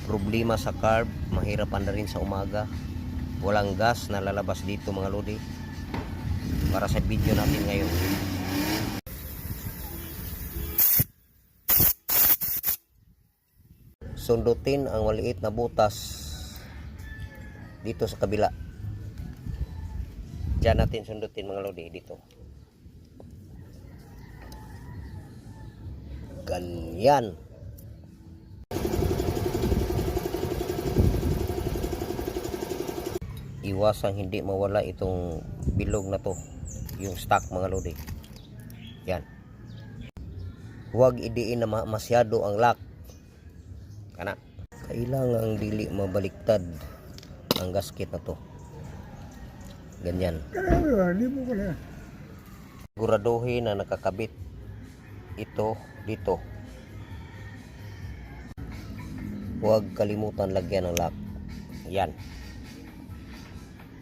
problema sa carb, mahirap na rin sa umaga, walang gas na lalabas dito mga lodi. Para sa video natin ngayon, sundutin ang maliit na butas dito sa kabila. Diyan natin sundutin mga lodi, dito. Ganyan. Iwasang hindi mawala itong bilog na to, yung stock mga lodi. Yan. Huwag idiin na masyado ang lock. Kana. Kailangang dili mabaliktad ang gasket na to. Ganyan. Siguraduhin na nakakabit ito dito. Huwag kalimutan lagyan ng lock. Yan.